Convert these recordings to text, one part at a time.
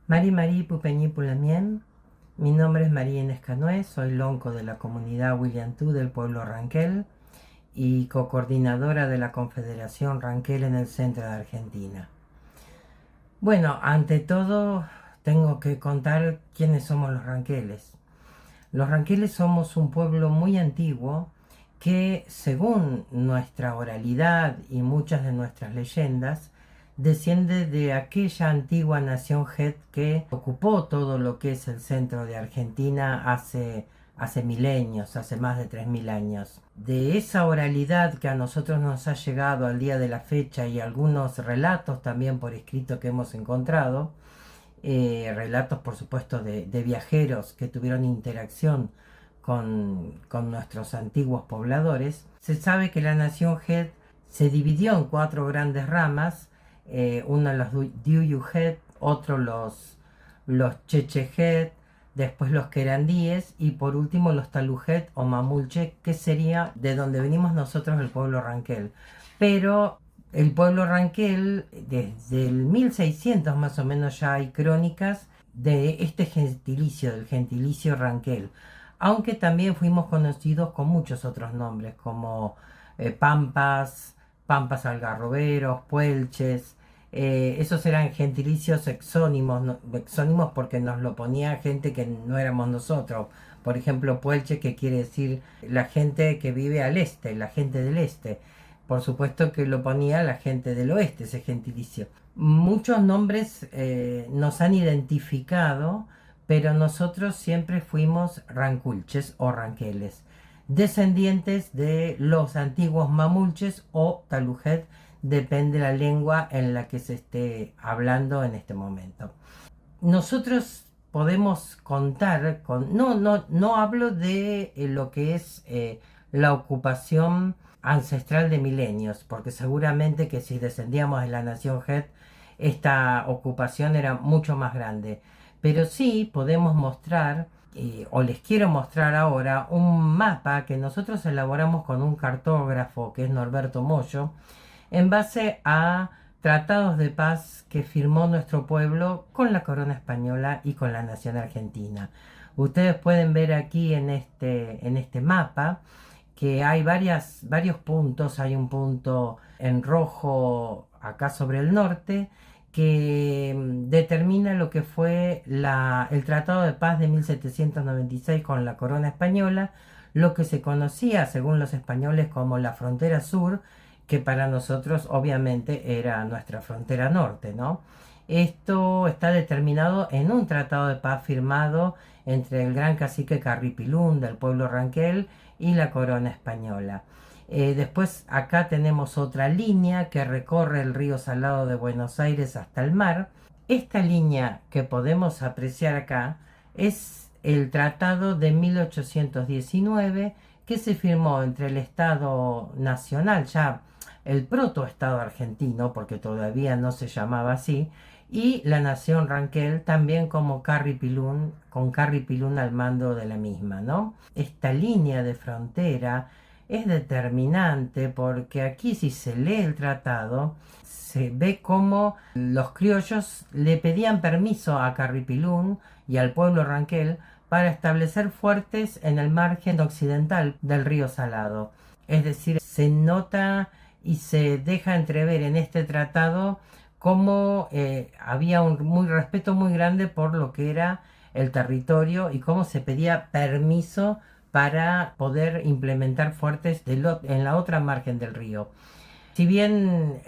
Mari Mari Pupeñi Pulamien, mi nombre es María Inés Canoé, soy lonco de la comunidad William Tú del pueblo Ranquel y co-coordinadora de la Confederación Ranquel en el centro de Argentina. Bueno, ante todo tengo que contar quiénes somos los ranqueles. Los ranqueles somos un pueblo muy antiguo que, según nuestra oralidad y muchas de nuestras leyendas, desciende de aquella antigua nación Het que ocupó todo lo que es el centro de Argentina hace milenios, hace más de 3000 años. De esa oralidad que a nosotros nos ha llegado al día de la fecha y algunos relatos también por escrito que hemos encontrado, relatos por supuesto de viajeros que tuvieron interacción con nuestros antiguos pobladores, se sabe que la nación Het se dividió en cuatro grandes ramas, uno los Diuyu Het, otro los Cheche Het, después los querandíes y por último los talujet o mamulche, que sería de donde venimos nosotros, el pueblo Ranquel. Pero el pueblo Ranquel, desde el 1600 más o menos ya hay crónicas de este gentilicio, del gentilicio Ranquel, aunque también fuimos conocidos con muchos otros nombres como Pampas, Pampas algarroberos, Puelches. Esos eran gentilicios exónimos, ¿no? Exónimos porque nos lo ponía gente que no éramos nosotros. Por ejemplo, Puelche, que quiere decir la gente que vive al este, la gente del este. Por supuesto que lo ponía la gente del oeste, ese gentilicio. Muchos nombres nos han identificado, pero nosotros siempre fuimos ranculches o ranqueles, descendientes de los antiguos mamulches o talujet, depende la lengua en la que se esté hablando en este momento. Nosotros podemos contar con... No hablo de lo que es la ocupación ancestral de milenios, porque seguramente que si descendíamos de la nación Het, esta ocupación era mucho más grande. Pero sí podemos mostrar, o les quiero mostrar ahora, un mapa que nosotros elaboramos con un cartógrafo que es Norberto Mollo, en base a tratados de paz que firmó nuestro pueblo con la corona española y con la nación argentina. Ustedes pueden ver aquí en este mapa que hay varios puntos. Hay un punto en rojo acá sobre el norte que determina lo que fue el Tratado de Paz de 1796 con la corona española, lo que se conocía según los españoles como la frontera sur, que para nosotros obviamente era nuestra frontera norte, ¿no? Esto está determinado en un tratado de paz firmado entre el gran cacique Carripilún del pueblo Ranquel y la corona española. Después acá tenemos otra línea que recorre el río Salado de Buenos Aires hasta el mar. Esta línea que podemos apreciar acá es el tratado de 1819 que se firmó entre el Estado Nacional, ya el protoestado argentino, porque todavía no se llamaba así, y la nación Ranquel, también como Carripilún, con Carripilún al mando de la misma, ¿no? Esta línea de frontera es determinante porque aquí, si se lee el tratado, se ve como los criollos le pedían permiso a Carripilún y al pueblo Ranquel para establecer fuertes en el margen occidental del río Salado. Es decir, se nota y se deja entrever en este tratado cómo había un respeto muy grande por lo que era el territorio y cómo se pedía permiso para poder implementar fuertes en la otra margen del río. Si bien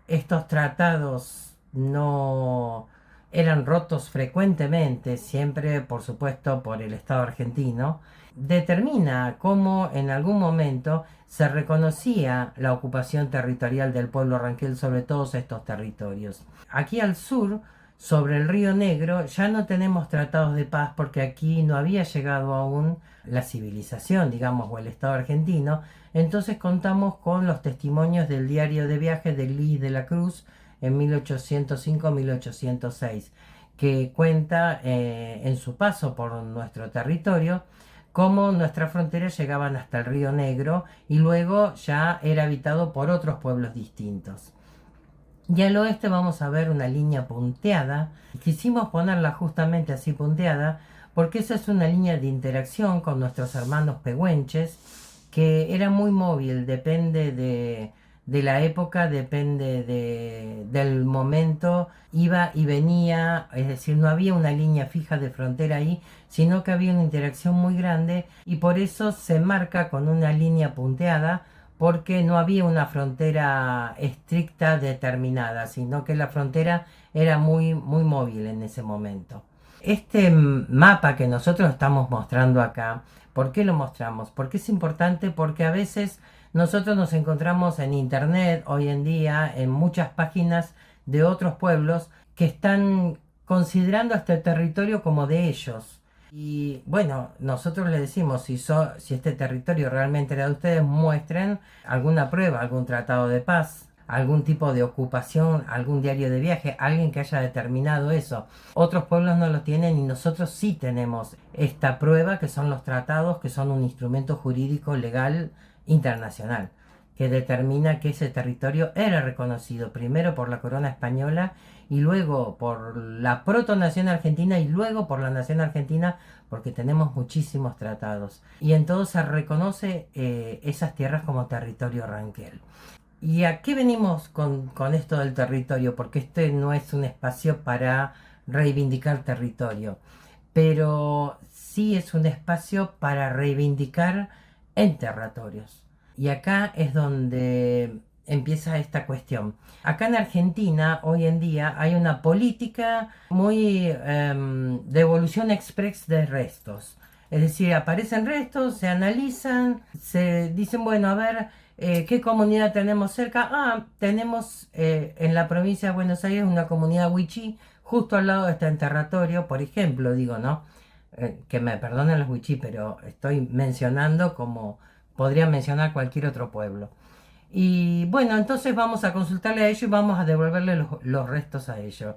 estos tratados no eran rotos frecuentemente, siempre por supuesto por el Estado argentino, determina cómo en algún momento se reconocía la ocupación territorial del pueblo Ranquel sobre todos estos territorios. Aquí al sur, sobre el río Negro, ya no tenemos tratados de paz porque aquí no había llegado aún la civilización, digamos, o el Estado argentino. Entonces contamos con los testimonios del diario de viaje de Luis de la Cruz en 1805-1806, que cuenta en su paso por nuestro territorio cómo nuestras fronteras llegaban hasta el río Negro y luego ya era habitado por otros pueblos distintos. Y al oeste vamos a ver una línea punteada. Quisimos ponerla justamente así punteada porque esa es una línea de interacción con nuestros hermanos pehuenches que era muy móvil, depende de la época, depende del momento, iba y venía, es decir, no había una línea fija de frontera ahí, sino que había una interacción muy grande y por eso se marca con una línea punteada porque no había una frontera estricta determinada, sino que la frontera era muy móvil en ese momento. Este mapa que nosotros estamos mostrando acá, ¿por qué lo mostramos? Porque es importante, porque a veces nosotros nos encontramos en internet hoy en día, en muchas páginas de otros pueblos que están considerando este territorio como de ellos. Y bueno, nosotros le decimos, si este territorio realmente era de ustedes, muestren alguna prueba, algún tratado de paz, algún tipo de ocupación, algún diario de viaje, alguien que haya determinado eso. Otros pueblos no lo tienen y nosotros sí tenemos esta prueba, que son los tratados, que son un instrumento jurídico legal internacional que determina que ese territorio era reconocido primero por la corona española y luego por la protonación argentina y luego por la nación argentina, porque tenemos muchísimos tratados. Y en todo se reconoce esas tierras como territorio ranquel. ¿Y a qué venimos con esto del territorio? Porque este no es un espacio para reivindicar territorio, pero sí es un espacio para reivindicar enterratorios. Y acá es donde empieza esta cuestión. Acá en Argentina hoy en día hay una política muy de evolución express de restos. Es decir, aparecen restos, se analizan, se dicen, bueno, a ver, ¿qué comunidad tenemos cerca? Ah, tenemos en la provincia de Buenos Aires una comunidad wichí justo al lado de este enterratorio, por ejemplo, digo, ¿no? Que me perdonen los wichí, pero estoy mencionando como podría mencionar cualquier otro pueblo. Y bueno, entonces vamos a consultarle a ellos y vamos a devolverle los restos a ellos.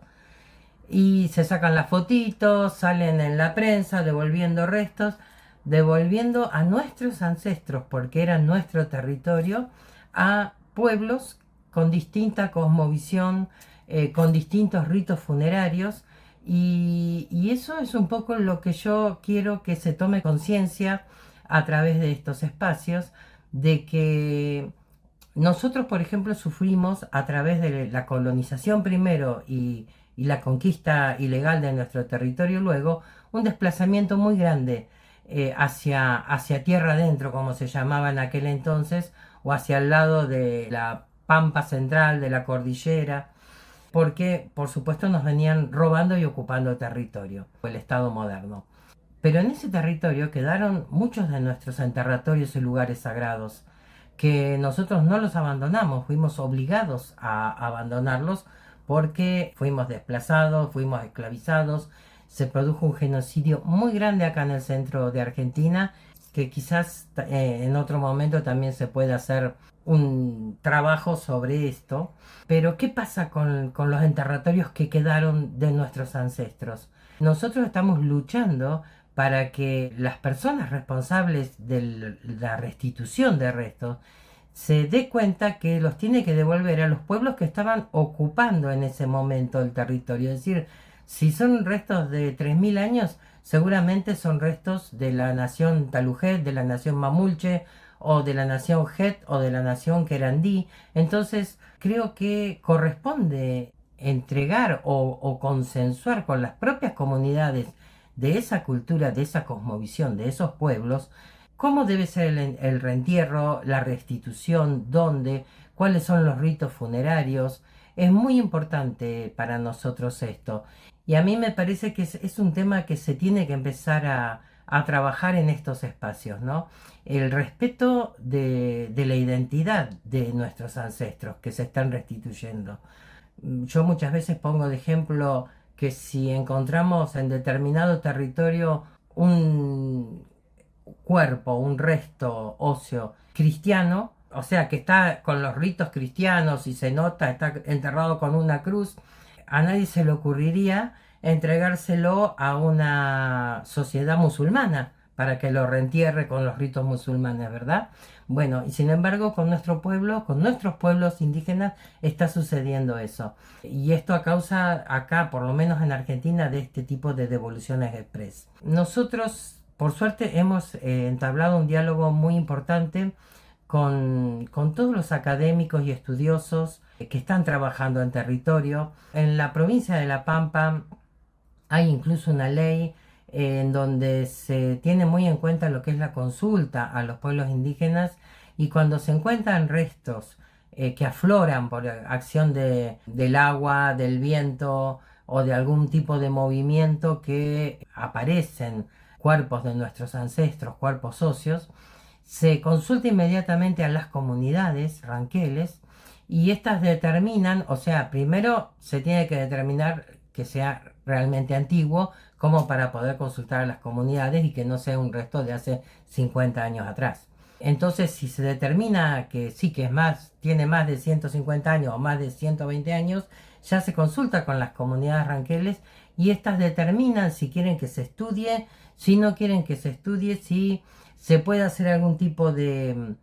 Y se sacan las fotitos, salen en la prensa devolviendo restos, devolviendo a nuestros ancestros, porque era nuestro territorio, a pueblos con distinta cosmovisión, con distintos ritos funerarios. Y eso es un poco lo que yo quiero que se tome conciencia a través de estos espacios, de que nosotros, por ejemplo, sufrimos a través de la colonización primero y la conquista ilegal de nuestro territorio luego, un desplazamiento muy grande hacia tierra adentro, como se llamaba en aquel entonces, o hacia el lado de la pampa central, de la cordillera, porque por supuesto nos venían robando y ocupando territorio, el Estado moderno. Pero en ese territorio quedaron muchos de nuestros enterratorios y lugares sagrados, que nosotros no los abandonamos, fuimos obligados a abandonarlos porque fuimos desplazados, fuimos esclavizados, se produjo un genocidio muy grande acá en el centro de Argentina, que quizás en otro momento también se puede hacer un trabajo sobre esto. Pero ¿qué pasa con los enterratorios que quedaron de nuestros ancestros? Nosotros estamos luchando para que las personas responsables de la restitución de restos se dé cuenta que los tiene que devolver a los pueblos que estaban ocupando en ese momento el territorio. Es decir, si son restos de 3000 años, seguramente son restos de la nación Talujet, de la nación Mamulche, o de la nación Het, o de la nación Querandí. Entonces, creo que corresponde entregar o consensuar con las propias comunidades de esa cultura, de esa cosmovisión, de esos pueblos, cómo debe ser el reentierro, la restitución, dónde, cuáles son los ritos funerarios. Es muy importante para nosotros esto. Y a mí me parece que es un tema que se tiene que empezar a trabajar en estos espacios, ¿no? El respeto de la identidad de nuestros ancestros que se están restituyendo. Yo muchas veces pongo de ejemplo que si encontramos en determinado territorio un cuerpo, un resto óseo cristiano, o sea que está con los ritos cristianos y se nota, está enterrado con una cruz, a nadie se le ocurriría entregárselo a una sociedad musulmana, para que lo reentierre con los ritos musulmanes, ¿verdad? Bueno, y sin embargo con nuestro pueblo, con nuestros pueblos indígenas, está sucediendo eso. Y esto a causa acá, por lo menos en Argentina, de este tipo de devoluciones express. Nosotros, por suerte, hemos entablado un diálogo muy importante con todos los académicos y estudiosos que están trabajando en territorio. En la provincia de La Pampa hay incluso una ley en donde se tiene muy en cuenta lo que es la consulta a los pueblos indígenas, y cuando se encuentran restos que afloran por acción del agua, del viento o de algún tipo de movimiento, que aparecen cuerpos de nuestros ancestros, cuerpos óseos, se consulta inmediatamente a las comunidades ranqueles, y estas determinan, o sea, primero se tiene que determinar que sea realmente antiguo, como para poder consultar a las comunidades y que no sea un resto de hace 50 años atrás. Entonces, si se determina que sí, que es más, tiene más de 150 años o más de 120 años, ya se consulta con las comunidades ranqueles, y estas determinan si quieren que se estudie, si no quieren que se estudie, si se puede hacer algún tipo de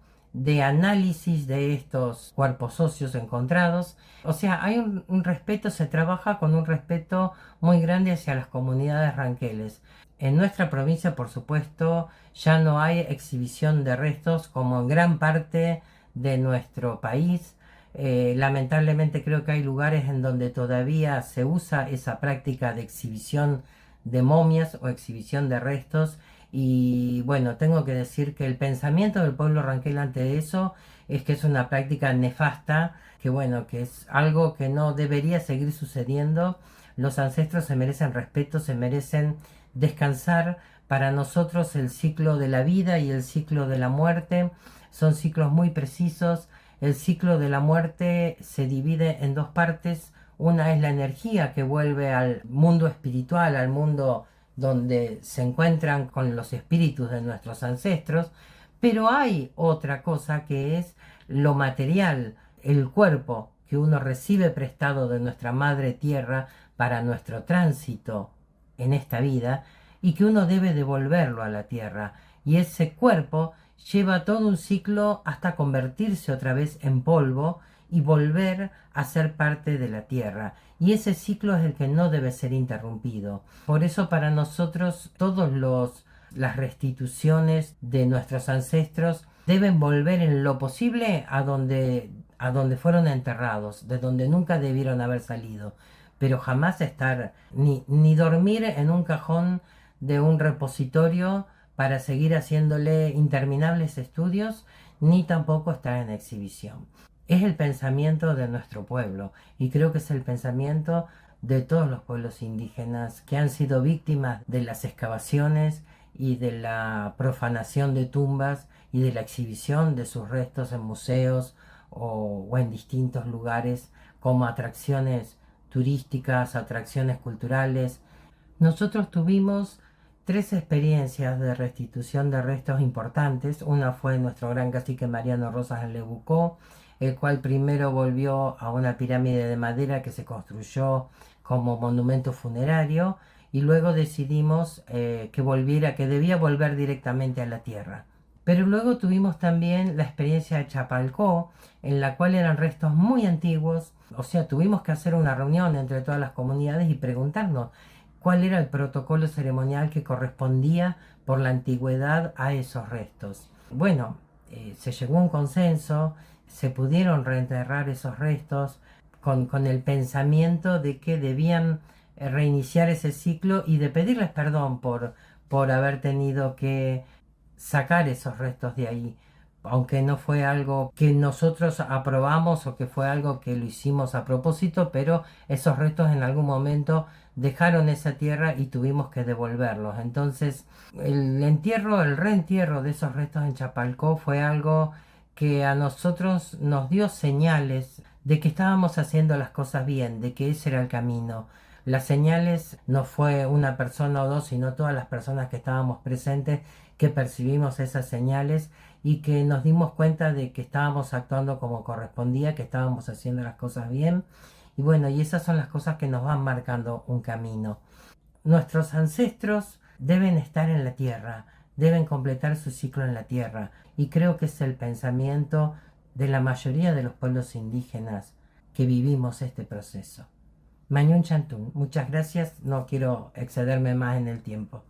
análisis de estos cuerpos óseos encontrados. O sea, hay un respeto, se trabaja con un respeto muy grande hacia las comunidades ranqueles. En nuestra provincia, por supuesto, ya no hay exhibición de restos como en gran parte de nuestro país. Lamentablemente creo que hay lugares en donde todavía se usa esa práctica de exhibición de momias o exhibición de restos, y bueno, tengo que decir que el pensamiento del pueblo ranquel ante eso es que es una práctica nefasta, que bueno, que es algo que no debería seguir sucediendo. Los ancestros se merecen respeto, se merecen descansar. Para nosotros el ciclo de la vida y el ciclo de la muerte son ciclos muy precisos. El ciclo de la muerte se divide en dos partes. Una es la energía que vuelve al mundo espiritual, al mundo donde se encuentran con los espíritus de nuestros ancestros, pero hay otra cosa que es lo material, el cuerpo que uno recibe prestado de nuestra madre tierra para nuestro tránsito en esta vida, y que uno debe devolverlo a la tierra, y ese cuerpo lleva todo un ciclo hasta convertirse otra vez en polvo y volver a ser parte de la tierra. Y ese ciclo es el que no debe ser interrumpido. Por eso para nosotros las restituciones de nuestros ancestros deben volver en lo posible a donde fueron enterrados, de donde nunca debieron haber salido. Pero jamás estar ni dormir en un cajón de un repositorio para seguir haciéndole interminables estudios, ni tampoco estar en exhibición. Es el pensamiento de nuestro pueblo, y creo que es el pensamiento de todos los pueblos indígenas que han sido víctimas de las excavaciones y de la profanación de tumbas y de la exhibición de sus restos en museos o en distintos lugares como atracciones turísticas, atracciones culturales. Nosotros tuvimos tres experiencias de restitución de restos importantes. Una fue nuestro gran cacique Mariano Rosas en Lebucó, el cual primero volvió a una pirámide de madera que se construyó como monumento funerario, y luego decidimos que debía volver directamente a la tierra. Pero luego tuvimos también la experiencia de Chapalcó, en la cual eran restos muy antiguos. O sea, tuvimos que hacer una reunión entre todas las comunidades y preguntarnos cuál era el protocolo ceremonial que correspondía por la antigüedad a esos restos. Bueno, se llegó a un consenso, se pudieron reenterrar esos restos con el pensamiento de que debían reiniciar ese ciclo y de pedirles perdón por haber tenido que sacar esos restos de ahí, aunque no fue algo que nosotros aprobamos o que fue algo que lo hicimos a propósito, pero esos restos en algún momento dejaron esa tierra y tuvimos que devolverlos. Entonces, el reentierro de esos restos en Chapalcó fue algo que a nosotros nos dio señales de que estábamos haciendo las cosas bien, de que ese era el camino. Las señales no fue una persona o dos, sino todas las personas que estábamos presentes, que percibimos esas señales y que nos dimos cuenta de que estábamos actuando como correspondía, que estábamos haciendo las cosas bien. Y bueno, y esas son las cosas que nos van marcando un camino. Nuestros ancestros deben estar en la tierra, deben completar su ciclo en la tierra, y creo que es el pensamiento de la mayoría de los pueblos indígenas que vivimos este proceso. Mañún Chantún, muchas gracias, no quiero excederme más en el tiempo.